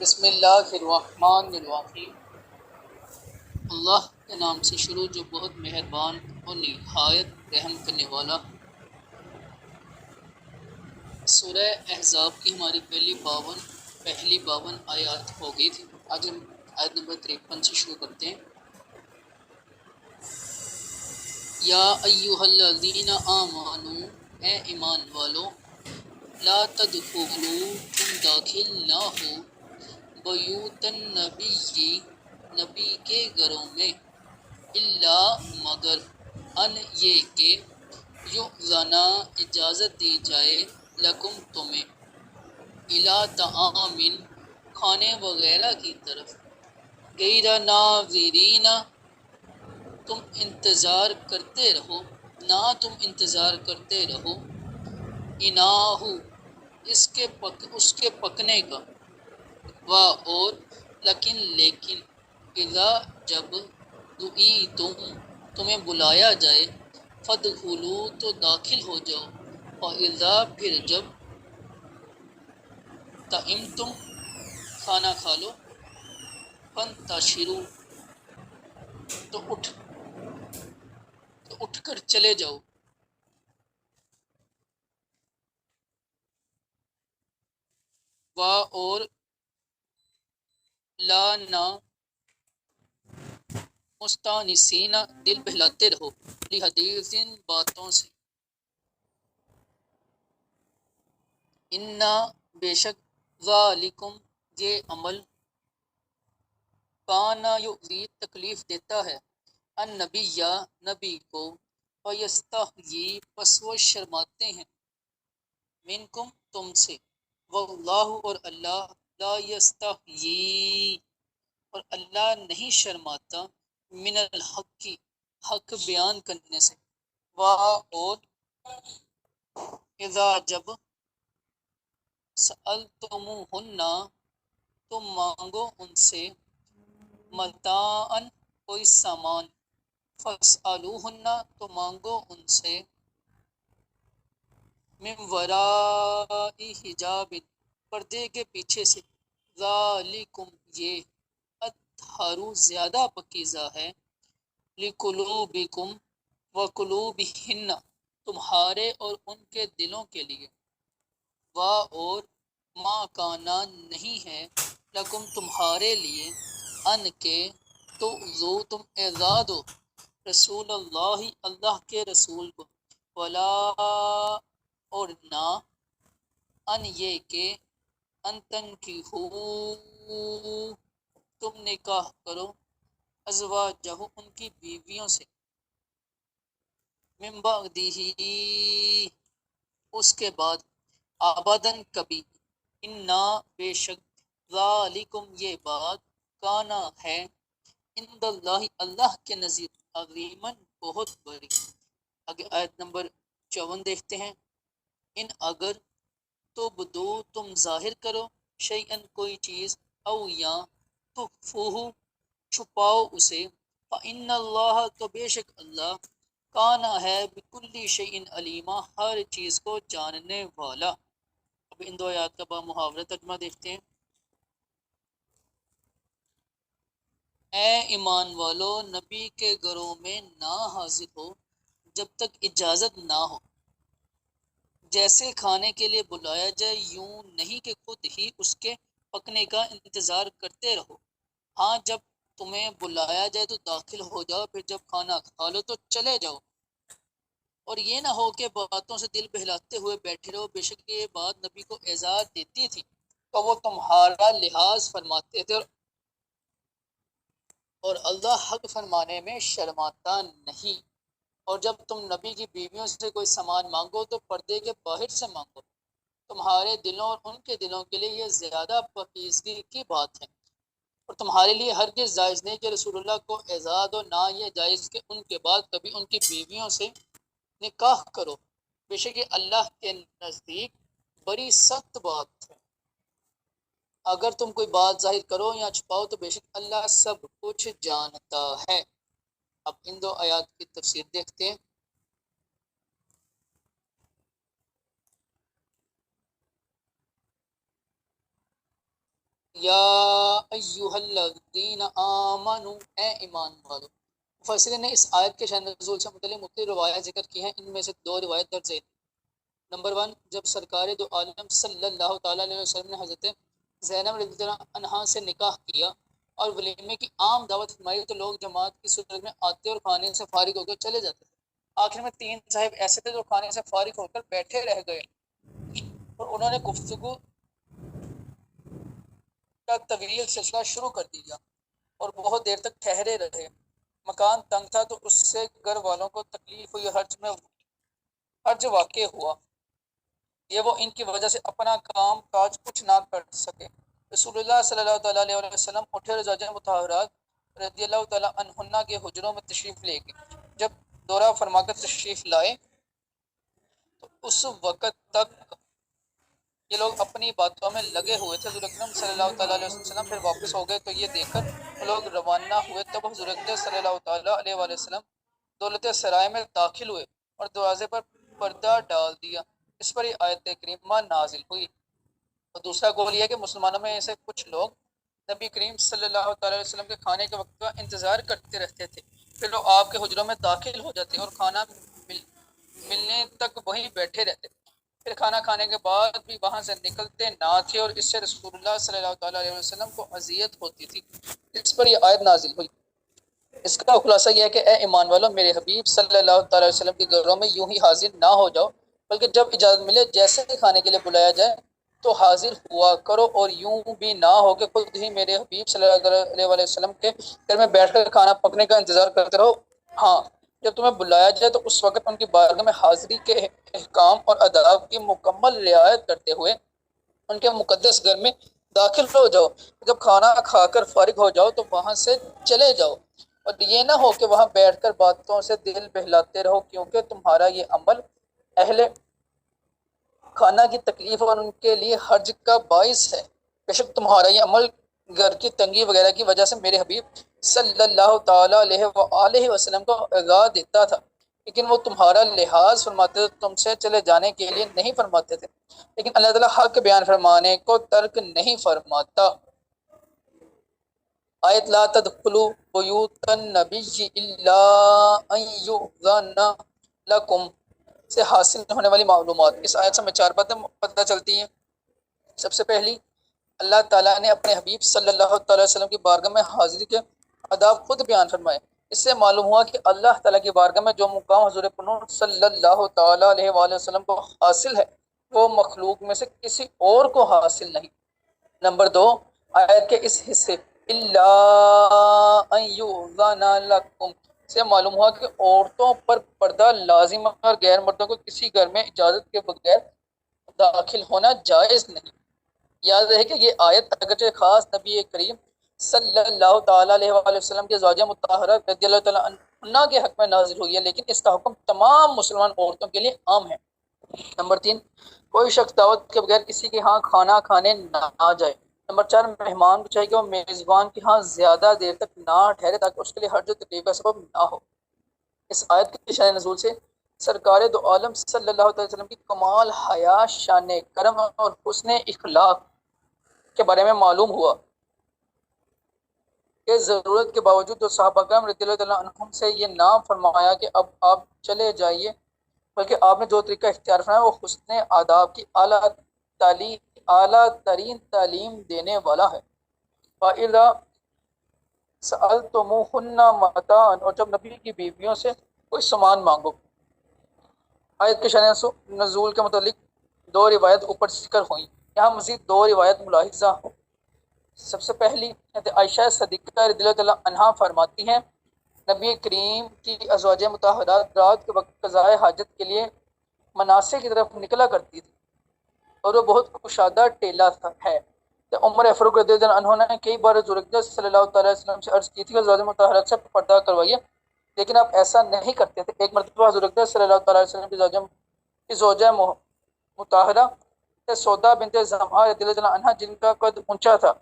بسم اللہ الرحمن الرحیم۔ اللہ کے نام سے شروع جو بہت مہربان اور نہایت رحم کرنے والا۔ سورہ احزاب کی ہماری پہلی 52 آیات ہو گئی تھی۔ آج ہم آیت نمبر 53 سے شروع کرتے ہیں۔ یا ایھا الذین آمنو، اے ایمان والو، لا تدخلوا، تم داخل نہ ہو، بیوت النبی، نبی کے گھروں میں، الا مگر ان یہ کہ یؤذن، اجازت دی جائے، لکم تمہیں، الی طعام، کھانے وغیرہ کی طرف، غیر ناظرین، تم انتظار کرتے رہو، نہ تم انتظار کرتے رہو، اناہ، اس کے پکنے کا، اور لیکن اذا جب دعیتم، تمہیں بلایا جائے، فادخلوا، تو داخل ہو جاؤ، واذا، پھر جب طعمتم، کھانا کھا لو، فانتشروا، تو اٹھ کر چلے جاؤ، اور لا نہ، مستانسین، دل بہلاتے رہو، لحدیث، باتوں سے، انا، بے شک، ذالکم، یہ عمل، کانا یؤذی، تکلیف دیتا ہے، النبی، نبی کو، فیستحیی، پس وہ شرماتے ہیں، منکم، تم سے، واللہ، اور اللہ، لا یستحیی، اور اللہ نہیں شرماتا، من الحق کی، حق بیان کرنے سے، اور اذا جب سألتموہن، تم مانگو ان سے، متاعن، کوئی سامان، فاسألوہن، تو مانگو ان سے، من وراء حجاب، پردے کے پیچھے سے، ذالکم، یہ، اطہر، زیادہ پاکیزہ ہے، لقلوبکم وقلوبہن، تمہارے اور ان کے دلوں کے لیے، اور ما کانا، نہیں ہے، لکم، تمہارے لیے، ان کے، تؤذوا، تم ایذا دو، رسول اللہ، اللہ کے رسول کو، ولا، اور نہ، ان یہ کہ، ان تنکحوا، تم نکاح کرو، ازواجہ، ان کی بیویوں سے، من بعدہ، اس کے بعد، ابداً، کبھی، انا، بے شک، ذالکم، یہ بات، کانا، ہے، عند اللہ، اللہ کے نزدیک، عظیماً، بہت بڑی۔ اگر آیت نمبر 54 دیکھتے ہیں، ان اگر، تو بدو، تم ظاہر کرو، شیئن، کوئی چیز، او یا تخفوہ، چھپاؤ اسے، فإن اللہ، تو بے شک اللہ، کانا، ہے، بکل شیء علیما، ہر چیز کو جاننے والا۔ اب ان دو آیات کا محاورہ ترجمہ دیکھتے ہیں۔ اے ایمان والو، نبی کے گھروں میں نہ حاضر ہو جب تک اجازت نہ ہو، جیسے کھانے کے لیے بلایا جائے، یوں نہیں کہ خود ہی اس کے پکنے کا انتظار کرتے رہو۔ ہاں، جب تمہیں بلایا جائے تو داخل ہو جاؤ، پھر جب کھانا کھا لو تو چلے جاؤ، اور یہ نہ ہو کہ باتوں سے دل بہلاتے ہوئے بیٹھے رہو، بے شک یہ بات نبی کو اعزاز دیتی تھی تو وہ تمہارا لحاظ فرماتے تھے، اور اللہ حق فرمانے میں شرماتا نہیں۔ اور جب تم نبی کی بیویوں سے کوئی سامان مانگو تو پردے کے باہر سے مانگو، تمہارے دلوں اور ان کے دلوں کے لیے یہ زیادہ پاکیزگی کی بات ہے، اور تمہارے لیے ہرگز جائز نہیں کہ رسول اللہ کو اعزاز ہو، نہ یہ جائز کہ ان کے بعد کبھی ان کی بیویوں سے نکاح کرو، بے شک یہ اللہ کے نزدیک بڑی سخت بات ہے۔ اگر تم کوئی بات ظاہر کرو یا چھپاؤ تو بے شک اللہ سب کچھ جانتا ہے۔ اب ان دو آیات کی تفسیر دیکھتے ہیں۔ یا ایہا الذین آمنوا، اے ایمان والو۔ مفسرین نے اس آیت کے شان نزول سے متعلق مختلف روایات ذکر کی ہیں، ان میں سے دو روایت درج ذیل۔ نمبر 1، جب سرکار دو عالم صلی اللہ تعالیٰ علیہ وسلم نے حضرت زینب رضی اللہ عنہا سے نکاح کیا اور ولیمے کی عام دعوت فرمائی تو لوگ جماعت کی صورت میں آتے اور کھانے سے فارغ ہو کر چلے جاتے تھے۔ آخر میں 3 صاحب ایسے تھے جو کھانے سے فارغ ہو کر بیٹھے رہ گئے اور انہوں نے گفتگو کا طویل سلسلہ شروع کر دیا اور بہت دیر تک ٹھہرے رہے۔ مکان تنگ تھا تو اس سے گھر والوں کو تکلیف ہوئی، حرج واقع ہوا، یہ وہ ان کی وجہ سے اپنا کام کاج کچھ نہ کر سکے۔ رسول اللہ صلی اللہ تعالیٰ علیہ وسلم اٹھے اور زوجہ مطہرات رضی اللہ تعالیٰ عنہن کے حجروں میں تشریف لے گئے۔ جب دورہ فرما کر تشریف لائے تو اس وقت تک یہ لوگ اپنی باتوں میں لگے ہوئے تھے۔ حضور اکرم صلی اللہ تعالیٰ علیہ وسلم پھر واپس ہو گئے تو یہ دیکھ کر وہ لوگ روانہ ہوئے۔ تب حضور اکرم صلی اللہ تعالیٰ علیہ وسلم دولت سرائے میں داخل ہوئے اور دروازے پر پردہ ڈال دیا۔ اس پر یہ آیت کریمہ نازل ہوئی۔ اور دوسرا گول یہ ہے کہ مسلمانوں میں ایسے کچھ لوگ نبی کریم صلی اللہ تعالیٰ علیہ وسلم کے کھانے کے وقت کا انتظار کرتے رہتے تھے، پھر لوگ آپ کے حجروں میں داخل ہو جاتے اور کھانا ملنے تک وہیں بیٹھے رہتے، پھر کھانا کھانے کے بعد بھی وہاں سے نکلتے نہ تھے، اور اس سے رسول اللہ صلی اللہ تعالیٰ علیہ وسلم کو اذیت ہوتی تھی۔ اس پر یہ آیت نازل ہوئی۔ اس کا خلاصہ یہ ہے کہ اے ایمان والو، میرے حبیب صلی اللہ تعالیٰ علیہ وسلم کے گھروں میں یوں ہی حاضر نہ ہو جاؤ، بلکہ جب اجازت ملے جیسے ہی کھانے کے لیے بلایا جائے تو حاضر ہوا کرو، اور یوں بھی نہ ہو کہ خود ہی میرے حبیب صلی اللہ علیہ وسلم کے گھر میں بیٹھ کر کھانا پکنے کا انتظار کرتے رہو۔ ہاں، جب تمہیں بلایا جائے تو اس وقت ان کی بارگاہ میں حاضری کے احکام اور آداب کی مکمل رعایت کرتے ہوئے ان کے مقدس گھر میں داخل ہو جاؤ۔ جب کھانا کھا کر فارغ ہو جاؤ تو وہاں سے چلے جاؤ، اور یہ نہ ہو کہ وہاں بیٹھ کر باتوں سے دل بہلاتے رہو، کیونکہ تمہارا یہ عمل اہل کھانا کی تکلیف اور ان کے لیے حرج کا باعث ہے۔ بے شک تمہارا یہ عمل گھر کی تنگی وغیرہ کی وجہ سے میرے حبیب صلی اللہ تعالیٰ علیہ وآلہ وسلم کو آگاہ دیتا تھا، لیکن وہ تمہارا لحاظ فرماتے تھے، تم سے چلے جانے کے لیے نہیں فرماتے تھے، لیکن اللہ تعالیٰ حق بیان فرمانے کو ترک نہیں فرماتا۔ آیت لا تدخلوا بیوت النبی الا ان یؤذن لکم سے حاصل ہونے والی معلومات۔ اس آیت سے ہمیں 4 باتیں پتہ چلتی ہیں۔ سب سے پہلی، اللہ تعالیٰ نے اپنے حبیب صلی اللہ تعالیٰ وسلم کی بارگاہ میں حاضری کے آداب خود بیان فرمائے۔ اس سے معلوم ہوا کہ اللہ تعالیٰ کی بارگاہ میں جو مقام حضور پنور صلی اللہ تعالیٰ علیہ وآلہ وسلم کو حاصل ہے وہ مخلوق میں سے کسی اور کو حاصل نہیں۔ نمبر 2، آیت کے اس حصے الا ان یؤذن لکم سے معلوم ہوا کہ عورتوں پر پردہ لازم ہے اور غیر مردوں کو کسی گھر میں اجازت کے بغیر داخل ہونا جائز نہیں۔ یاد رہے کہ یہ آیت اگرچہ خاص نبی کریم صلی اللہ تعالیٰ علیہ وآلہ وسلم کے زوجہ مطہرات رضی اللہ تعالیٰ عنہ کے حق میں نازل ہوئی ہے، لیکن اس کا حکم تمام مسلمان عورتوں کے لیے عام ہے۔ نمبر 3، کوئی شخص دعوت کے بغیر کسی کے ہاں کھانا کھانے نہ جائے۔ نمبر 4، مہمان کو چاہیے کہ وہ میزبان کے ہاں زیادہ دیر تک نہ ٹھہرے تاکہ اس کے لیے حرج و تکلیف کا سبب نہ ہو۔ اس آیت کے شان نزول سے سرکار دو عالم صلی اللہ علیہ وسلم کی کمال حیا، شان کرم اور حسن اخلاق کے بارے میں معلوم ہوا کہ ضرورت کے باوجود تو صحابہ کرام رضی اللہ عنہم سے یہ نہ فرمایا کہ اب آپ چلے جائیے، بلکہ آپ نے جو طریقہ اختیار فرمایا وہ حسن آداب کی اعلیٰ ترین تعلیم دینے والا ہے۔ فَإِذَا سَأَلْتُمُوهُنَّ مَتَاعًا، اور جب نبی کی بیویوں سے کوئی سامان مانگو۔ آیت کے شان نزول کے متعلق 2 روایت اوپر ذکر ہوئیں، یہاں مزید 2 روایت ملاحظہ ہوں۔ سب سے پہلی عائشہ صدیقہ رضی اللہ عنہا فرماتی ہیں نبی کریم کی ازواج مطہرات رات کے وقت قضاء حاجت کے لیے مناسک کی طرف نکلا کرتی تھی، اور وہ بہت کشادہ ٹیلا ہے۔ عمر فاروق رضی اللہ عنہ نے کئی بار حضور صلی اللہ تعالیٰ علیہ وسلم سے عرض کی تھی کہ ازواج مطہرات سے پردہ کروائیے، لیکن آپ ایسا نہیں کرتے تھے۔ ایک مرتبہ حضور صلی اللہ تعالیٰ علیہ وسلم کی زوجہ مطہرہ سودا بنت زمعہ رضی اللہ عنہ جن کا قد اونچا تھا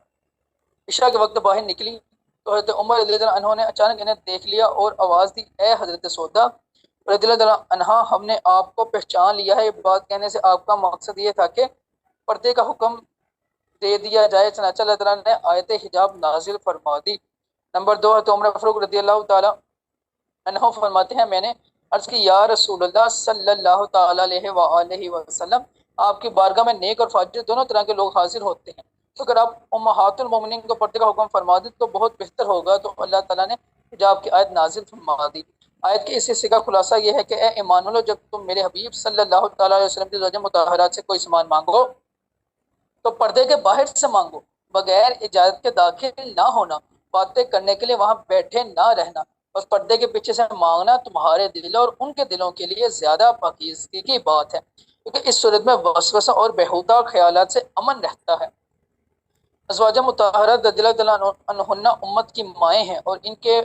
عشاء کے وقت باہر نکلی تو حضرت عمر رضی اللہ عنہ نے اچانک انہیں دیکھ لیا اور آواز دی، اے حضرت سودا رضی اللہ عنہ، ہم نے آپ کو پہچان لیا ہے۔ یہ بات کہنے سے آپ کا مقصد یہ تھا کہ پردے کا حکم دے دیا جائے، چنانچہ اللہ تعالیٰ نے آیت حجاب نازل فرما دی۔ نمبر 2 ہے تو عمر فاروق رضی اللہ تعالیٰ عنہ فرماتے ہیں میں نے عرض کی یا رسول اللہ صلی اللہ تعالیٰ علیہ وآلہ وسلم، آپ کی بارگاہ میں نیک اور فاجر دونوں طرح کے لوگ حاضر ہوتے ہیں، تو اگر آپ امہات المومنین کو پردے کا حکم فرما دیں تو بہت بہتر ہوگا۔ تو اللہ تعالیٰ نے حجاب کی آیت نازل فرما دی۔ آیت کے اس حصے کا خلاصہ یہ ہے کہ اے ایمان والو، جب تم میرے حبیب صلی اللہ تعالیٰ علیہ وسلم کی زوجہ مطہرات سے کوئی سامان مانگو تو پردے کے باہر سے مانگو، بغیر اجازت کے داخل نہ ہونا، باتیں کرنے کے لیے وہاں بیٹھے نہ رہنا، بس پردے کے پیچھے سے مانگنا تمہارے دلوں اور ان کے دلوں کے لیے زیادہ پاکیزگی کی بات ہے، کیونکہ اس صورت میں وسوسہ اور بیہودہ خیالات سے امن رہتا ہے۔ ازواج مطہرات رضی اللہ تعالیٰ عنہن امت کی مائیں ہیں، اور ان کے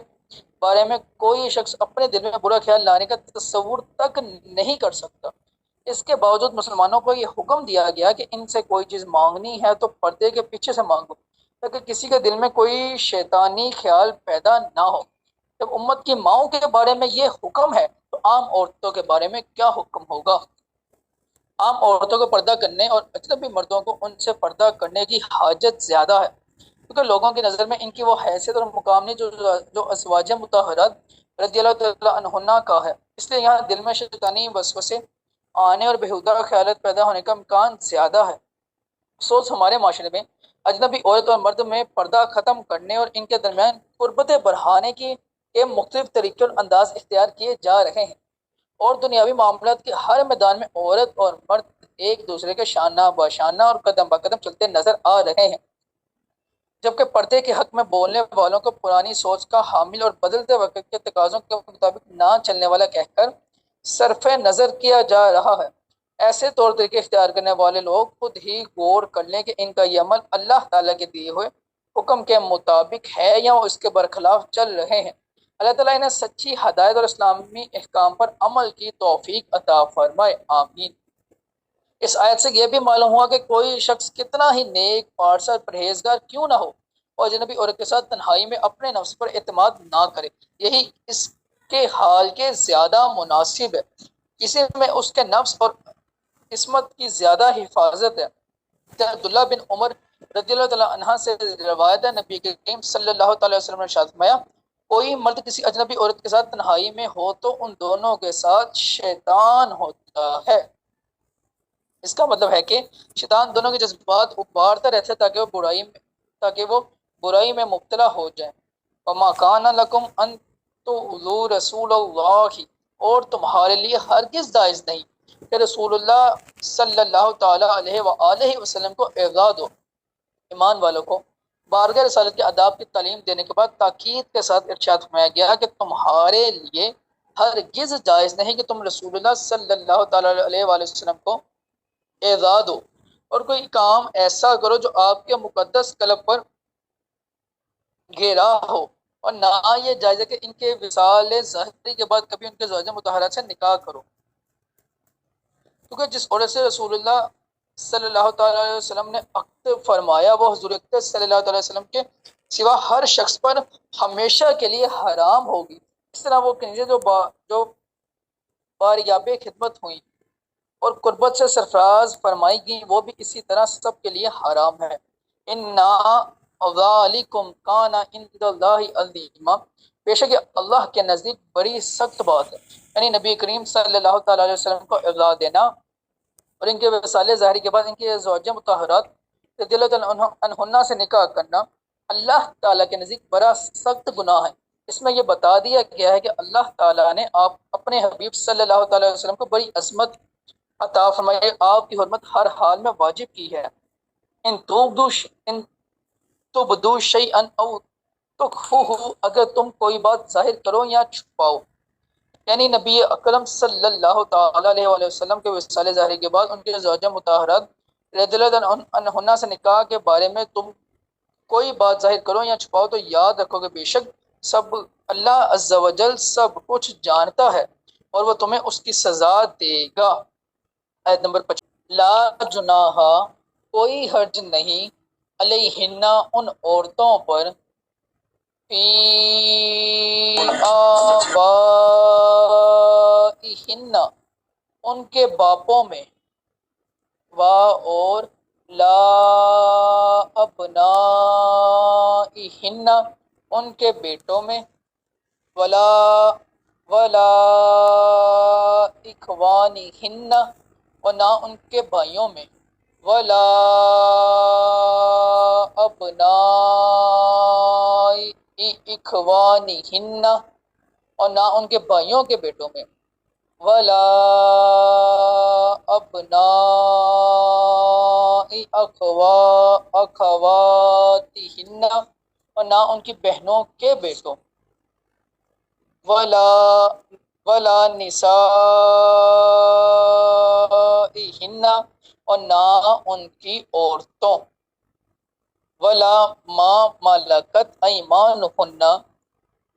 بارے میں کوئی شخص اپنے دل میں برا خیال لانے کا تصور تک نہیں کر سکتا۔ اس کے باوجود مسلمانوں کو یہ حکم دیا گیا کہ ان سے کوئی چیز مانگنی ہے تو پردے کے پیچھے سے مانگو، تاکہ کسی کے دل میں کوئی شیطانی خیال پیدا نہ ہو۔ جب امت کی ماؤں کے بارے میں یہ حکم ہے تو عام عورتوں کے بارے میں کیا حکم ہوگا؟ عام عورتوں کو پردہ کرنے اور اجنبی مردوں کو ان سے پردہ کرنے کی حاجت زیادہ ہے، کیونکہ لوگوں کی نظر میں ان کی وہ حیثیت اور مقام نہیں جو ازواج مطہرات رضی اللہ تعالیٰ عنہن کا ہے۔ اس لیے یہاں دل میں شیطانی وسوسے آنے اور بیہودہ خیالات پیدا ہونے کا امکان زیادہ ہے۔ افسوس ہمارے معاشرے میں اجنبی عورت اور مرد میں پردہ ختم کرنے اور ان کے درمیان قربتیں بڑھانے کے مختلف طریقے اور انداز اختیار کیے جا رہے ہیں، اور دنیاوی معاملات کے ہر میدان میں عورت اور مرد ایک دوسرے کے شانہ بشانہ اور قدم بقدم چلتے نظر آ رہے ہیں، جبکہ پردے کے حق میں بولنے والوں کو پرانی سوچ کا حامل اور بدلتے وقت کے تقاضوں کے مطابق نہ چلنے والا کہہ کر صرف نظر کیا جا رہا ہے۔ ایسے طور طریقے اختیار کرنے والے لوگ خود ہی غور کر لیں کہ ان کا یہ عمل اللہ تعالیٰ کے دیے ہوئے حکم کے مطابق ہے یا وہ اس کے برخلاف چل رہے ہیں۔ اللہ تعالیٰ انہیں سچی ہدایت اور اسلامی احکام پر عمل کی توفیق عطا فرمائے، آمین۔ اس آیت سے یہ بھی معلوم ہوا کہ کوئی شخص کتنا ہی نیک پارسا پرہیزگار کیوں نہ ہو، اور اجنبی عورت کے ساتھ تنہائی میں اپنے نفس پر اعتماد نہ کرے، یہی اس کے حال کے زیادہ مناسب ہے۔ اسی میں اس کے نفس اور عصمت کی زیادہ حفاظت ہے۔ عبداللہ بن عمر رضی اللہ تعالیٰ عنہ سے روایت ہے، نبی کریم صلی اللہ تعالی وسلم نے ارشاد فرمایا، کوئی مرد کسی اجنبی عورت کے ساتھ تنہائی میں ہو تو ان دونوں کے ساتھ شیطان ہوتا ہے۔ اس کا مطلب ہے کہ شیطان دونوں کے جذبات ابھارتا رہتا ہے تاکہ وہ برائی میں مبتلا ہو جائیں۔ وَمَا كَانَ لَكُمْ أَن تُؤْذُوا رَسُولَ اللَّهِ، اور تمہارے لیے ہرگز جائز نہیں کہ رسول اللہ صلی اللہ تعالیٰ علیہ وآلہ وسلم کو ایذا دو۔ ایمان والوں کو بارگاہ رسالت کے آداب کی تعلیم دینے کے بعد تاکید کے ساتھ ارشاد فرمایا گیا کہ تمہارے لیے ہرگز جائز نہیں کہ تم رسول اللہ صلی اللہ تعالیٰ علیہ وآلہ وسلم کو ایذا دو، اور کوئی کام ایسا کرو جو آپ کے مقدس قلب پر گھیرا ہو، اور نہ یہ جائز ہے کہ ان کے وصال ظاہری کے بعد کبھی ان کے زوجہ مطہرات سے نکاح کرو، کیونکہ جس عورت سے رسول اللہ صلی اللہ تعالیٰ علیہ وسلم نے عقد فرمایا وہ حضور اقدس صلی اللہ تعالیٰ علیہ وسلم کے سوا ہر شخص پر ہمیشہ کے لیے حرام ہوگی۔ اس طرح وہ کنیزیں جو باریاب خدمت ہوئیں اور قربت سے سرفراز فرمائی گئیں وہ بھی اسی طرح سب کے لیے حرام ہے۔ اِنَّا ذَلِكُمْ كَانَ عِندَ اللَّهِ عَظِيمًا، بے شک یہ اللہ کے نزدیک بڑی سخت بات ہے، یعنی نبی کریم صلی اللہ تعالیٰ علیہ وسلم کو اغلا دینا اور ان کے وصال ظاہری کے بعد ان کے زوجہ مطہرات رضی اللہ تعالیٰ عنہن سے نکاح کرنا اللہ تعالیٰ کے نزدیک بڑا سخت گناہ ہے۔ اس میں یہ بتا دیا گیا ہے کہ اللہ تعالیٰ نے آپ اپنے حبیب صلی اللہ تعالیٰ علیہ وسلم کو بڑی عظمت عطا فرمائے، آپ کی حرمت ہر حال میں واجب کی ہے۔ ان تبدو شیئا او تخفوہ، اگر تم کوئی بات ظاہر کرو یا چھپاؤ، یعنی نبی اکرم صلی اللہ تعالیٰ علیہ وآلہ وسلم کے وصال ظاہری کے بعد ان کے زوجہ مطہرات رضی اللہ عنہن سے نکاح کے بارے میں تم کوئی بات ظاہر کرو یا چھپاؤ تو یاد رکھو کہ بے شک سب اللہ عز و جل سب کچھ جانتا ہے اور وہ تمہیں اس کی سزا دے گا۔ آیت نمبر 25، لا جناح، کوئی حرج نہیں، علیہن ان عورتوں پر، فی آبائہن ان کے باپوں میں، وا اور لا ابنائہن ان کے بیٹوں میں، ولا ولا اخوانہن اور نہ ان کے بھائیوں میں، ولا ابناء اخوانہن اور نہ ان کے بھائیوں کے بیٹوں میں، ولا ابناء اخواتہن اور نہ ان کی بہنوں کے بیٹوں، ولا ولا نسائہن اور نہ ان کی عورتوں، ولا ما ملکت ایمانہن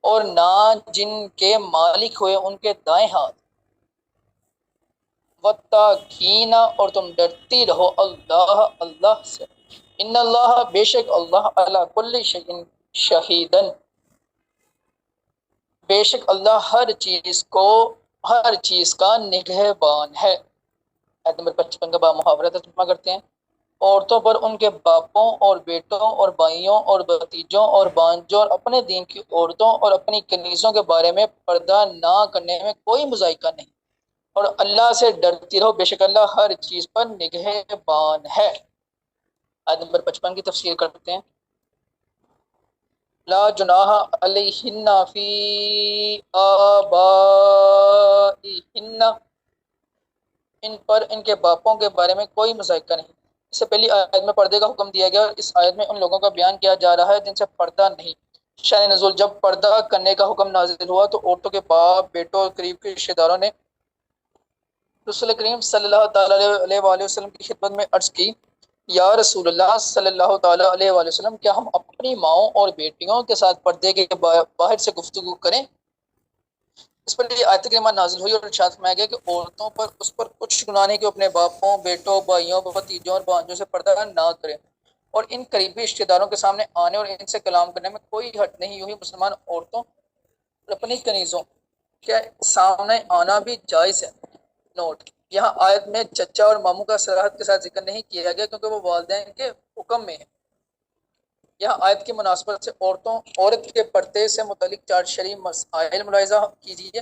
اور نہ جن کے مالک ہوئے ان کے دائیں ہاتھ، واتقین اور تم ڈرتی رہو اللہ سے، ان اللہ بے شک اللہ علی کل شیء شہیدن بے شک اللہ ہر چیز کا نگہبان ہے۔ آیت نمبر 55 کا با محاورہ ترجمہ کرتے ہیں۔ عورتوں پر ان کے باپوں اور بیٹوں اور بھائیوں اور بھتیجوں اور بانجوں اور اپنے دین کی عورتوں اور اپنی کنیزوں کے بارے میں پردہ نہ کرنے میں کوئی مذائقہ نہیں، اور اللہ سے ڈرتی رہو بے شک اللہ ہر چیز پر نگہبان ہے۔ آیت نمبر 55 کی تفسیر کرتے ہیں۔ لا جناح علیہن فی آبائہن ان پر ان کے باپوں کے بارے میں کوئی مذائقہ نہیں۔ اس سے پہلی آیت میں پردے کا حکم دیا گیا، اور اس آیت میں ان لوگوں کا بیان کیا جا رہا ہے جن سے پردہ نہیں۔ شان نزول، جب پردہ کرنے کا حکم نازل ہوا تو عورتوں کے باپ، بیٹوں اور قریب کے رشتہ داروں نے رسول کریم صلی اللہ تعالیٰ علیہ وآلہ وسلم کی خدمت میں عرض کی، یا رسول اللہ صلی اللہ تعالیٰ علیہ وآلہ وسلم، کیا ہم اپنی ماؤں اور بیٹیوں کے ساتھ پردے کے باہر سے گفتگو کریں؟ اس پر یہ آیت کریمہ نازل ہوئی اور ارشاد فرمایا گیا کہ عورتوں پر اس پر کچھ گناہ نہیں کہ اپنے باپوں، بیٹوں، بھائیوں، بھتیجوں اور بانجوں سے پردہ نہ کریں، اور ان قریبی رشتہ داروں کے سامنے آنے اور ان سے کلام کرنے میں کوئی حرج نہیں۔ یوں ہی مسلمان عورتوں اور اپنی کنیزوں کے سامنے آنا بھی جائز ہے۔ نوٹ، یہاں آیت میں چچا اور ماموں کا صراحت کے ساتھ ذکر نہیں کیا گیا کیونکہ وہ والدین کے حکم میں ہے۔ یہاں آیت کی مناسبت سے عورت کے پردے سے متعلق 4 شرعی مسائل ملاحظہ کیجیے۔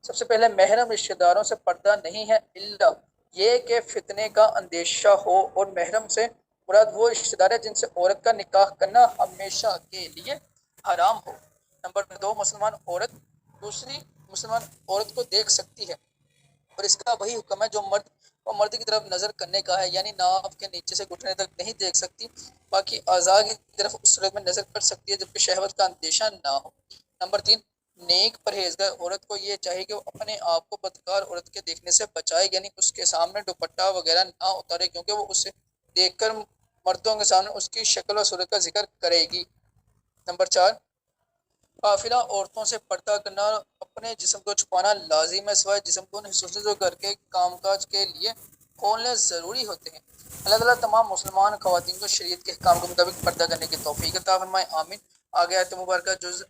سب سے پہلے محرم رشتہ داروں سے پردہ نہیں ہے الا یہ کہ فتنے کا اندیشہ ہو، اور محرم سے مراد وہ رشتہ دار ہے جن سے عورت کا نکاح کرنا ہمیشہ کے لیے حرام ہو۔ نمبر 2، دوسری مسلمان عورت کو دیکھ سکتی ہے، اور اس کا وہی حکم ہے جو مرد کی طرف نظر کرنے کا ہے، یعنی ناف کے نیچے سے گھٹنے تک نہیں دیکھ سکتی، باقی اعضاء کی طرف اس صورت میں نظر کر سکتی ہے جبکہ شہوت کا اندیشہ نہ ہو۔ نمبر 3، نیک پرہیزگار عورت کو یہ چاہیے کہ وہ اپنے آپ کو بدکار عورت کے دیکھنے سے بچائے، یعنی اس کے سامنے دوپٹہ وغیرہ نہ اتارے کیونکہ وہ اسے دیکھ کر مردوں کے سامنے اس کی شکل و صورت کا ذکر کرے گی۔ نمبر 4، قافلہ عورتوں سے پردہ کرنا اور اپنے جسم کو چھپانا لازم ہے، سوائے جسم کو ان حصوں سے جو گھر کے کام کاج کے لیے کھولنے ضروری ہوتے ہیں۔ اللہ تعالیٰ تمام مسلمان خواتین کو شریعت کے احکام کے مطابق پردہ کرنے کی توفیق عطا فرمائے، آمین۔ آگے آیت مبارکہ جز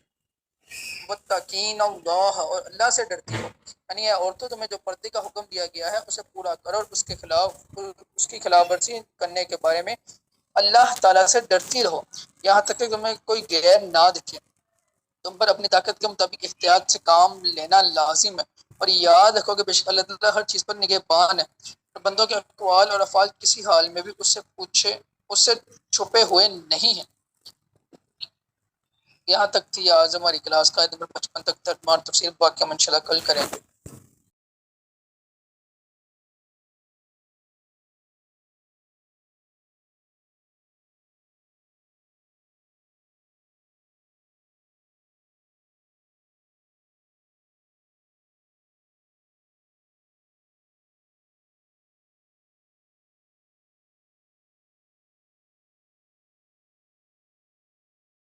واتقین اللہ اور اللہ سے ڈرتی ہو، یعنی اے عورتوں تمہیں جو پردے کا حکم دیا گیا ہے اسے پورا کرو، اور اس کی خلاف ورزی کرنے کے بارے میں اللہ تعالیٰ سے ڈرتی رہو یہاں تک کہ تمہیں کوئی غیر نہ دکھے۔ تم پر اپنی طاقت کے مطابق احتیاط سے کام لینا لازم ہے، اور یاد رکھو کہ بے شک اللہ تعالیٰ ہر چیز پر نگہبان ہے، اور بندوں کے اقوال اور افعال کسی حال میں بھی اس سے چھپے ہوئے نہیں ہیں۔ یہاں تک تھی آج ہماری کلاس کا آیت نمبر 55 تک ترجمہ اور تفسیر، باقی ہم انشاءاللہ کل کریں گے۔